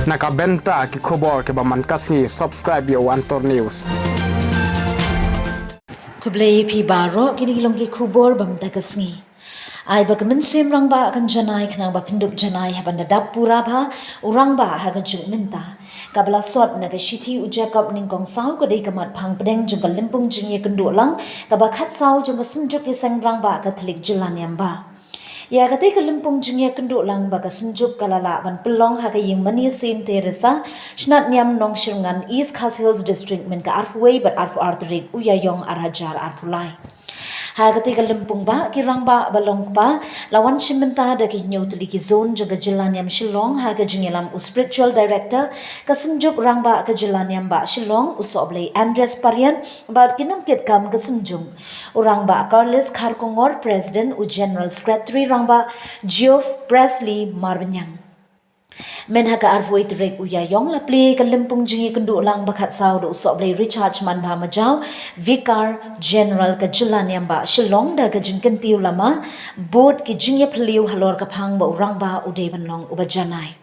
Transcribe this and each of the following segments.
Nakabenta ki khobor ke baman kasngi subscribe yo Antor News. Kublai pi baro kini longki khubor bamta kasngi. Ai bagaman sim Rangbah akan janai kenang bapinduk janai haban dadap pura ba Rangbah hagan jung minta. Kabla sot naga shiti ujakap ningkong sau kadai kamat phang pedeng jung limpung jung ye kenduk lang kabakhat sau jung sunjuk isang Rangbah katelik jilan yamba. Ya katai kelimpung jengya kenduk lang baka senjuk kalala ban pelong haka yang mani Saint Teresa shnat nyam Nongshyrngan East Khas Hills District men ka arfway bat arfu arterik uyayong arhajar arfulai. Hagati kelimpung ba ki Rangbah ba Longkpa lawan shimenta da ki nyotli ki zone jaga jilan yam Shillong haga jengyalam spiritual director ka senjuk Rangbah ka jilan yam ba Shillong usoblei Andres Parian bat kinam kit kam ka senjung. Rangbah Carlos Kharkongor President u General Secretary Rangbah Geoff Presley Marbanyang. Men haka arfway terek uyayong la play kelimpung jingi kenduk lang bakhat sau do usok blay recharge man ba majau Vicar General ka jilan yang ba Shillong da ka jingken tiu lama boat ki jingi peliu halor ka phang ba Rangbah uday banlong ubajanai.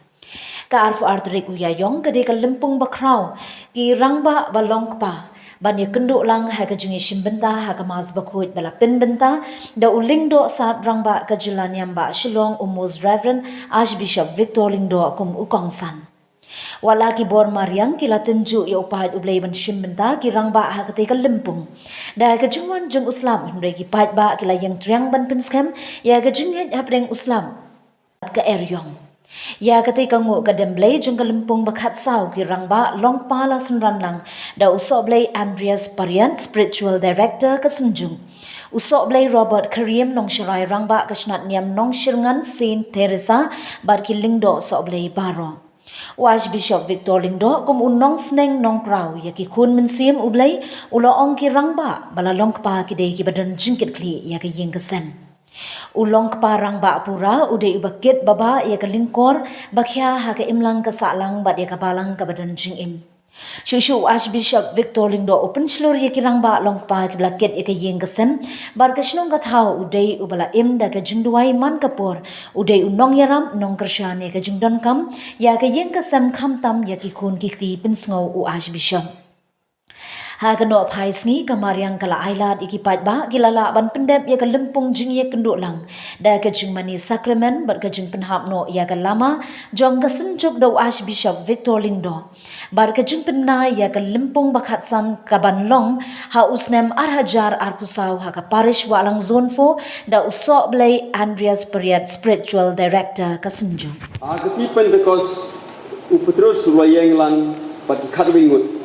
Ka arfu arterik uyayong ka de kelimpung bakraw ki Rangbah ba Longkpa banya kenduk lang haka jingi shimbenta haka mas bakut bala pinbenta da uling do saat Rangbah ka jilan yang ba Shillong Most Reverend Archbishop Victor Lingdo kum ukongsan. Wala ki bor Mariang kila tunjuk ya upahat ublay ban shimbenta ki Rangbah haka te kelimpung. Da ka jingwan jeng Islam hendai ki pahat ba kila yang triang ban pinskem ya ka jinghet hapreng Islam ka eryong. Ya ketika ngu kademblay jeng kelimpung bakhat sau ki Rangbah Longkpa la sunran lang da usoblay Andreas Parian spiritual director ke Sunjung. Usoblay Robert Karim Nongshirai Rangbah ke shnat niam Nongshyrngan Saint Teresa bar ki lingdo usoblay baro. Archbishop Victor Lingdo kum unong sneng nongkrau ya ki kun mensim ublay ula ong ki Rangbah bala Longkpa ki dei ki badan jingkit kli ya ki ying kesem. Longkpa Rangbah pura uday ubakit baba ya kelingkor bakya haka imlang kasalang bat ya kabalang kabadan jingim. Shushu Archbishop Victor Lingdo open slur ya ki Rangbah Longkpa ki blakit ya kayeng kesem bar kasnong kathau uday ubala im da ka jingduai man kapor uday unong yaram nong kershan ya ka jingdon kam ya kayeng kesem kam tam ya ki kun kikti pinsngau u Archbishop. Haga no phais ngi kamariang kala ailat ikipat ba gilala ban pendep ya kelimpung jing ya kenduk lang da ka jing mani sakramen bar ka jing penhap no ya ka lama jong ka senjuk do Archbishop Victor Lingdo bar ka jing penna ya ka limpung bakhat san ka banlong ha usnem arhajar arpusau ha ka Parish walang zone 4 da usok blay Andreas Periat spiritual director ka senjuk. Kasi Pentecost upetros wayang lang pat kadwingut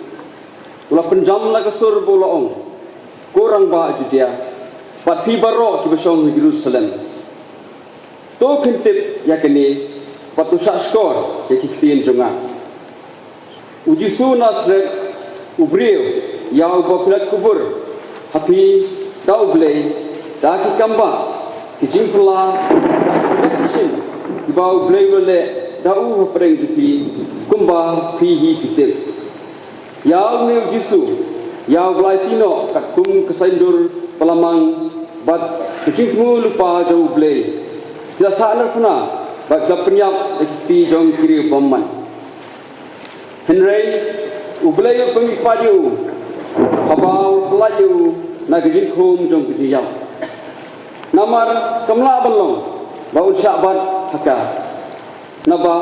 Ula penjam la kasur bolaong korang ba Judea pat pi barok ki besong Jerusalem to kentip yakni pat usak skor ya ki klien jonga uji sunasret ubriu ya ubaplat kubur hapi dauble da ki kamba ki jingpla action ki bau blewele da u preng jupi kumba pi hi kitip Yau neu Jisu, yau Blaitino kat kum kesendur pelamang bat kecingmu lupa jauh blay. Tidak salah puna bat gapenyap ekti jong kiri paman. Henry ublayu pengipaju, abau pelaju na kecingkum jong keciyam. Namar kemla belong bau syabat haka. Naba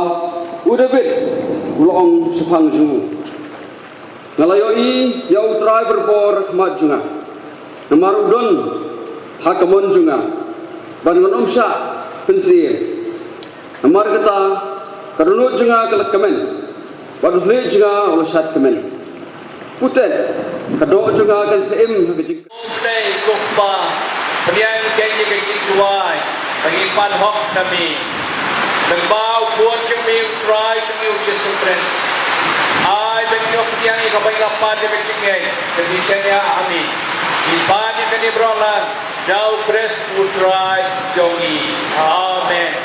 udabit ulong sepang jungu. Ngalayoi yau trai berbor khmat junga. Namarudon hakamon junga. Bangun omsya pensir. Namar kata karunut junga kelak kemen. Badusle junga olasat kemen. Putet kadok junga kan seim hagajing. Play Longkpa penian kenyi kaki tuai pengipan hok kami. Lembau buat kami try kami ujian sukses. Ay benyo yang ikabay lapan di bekingay kedisinya ami ibani kani brolan jauh pres putrai jongi amen.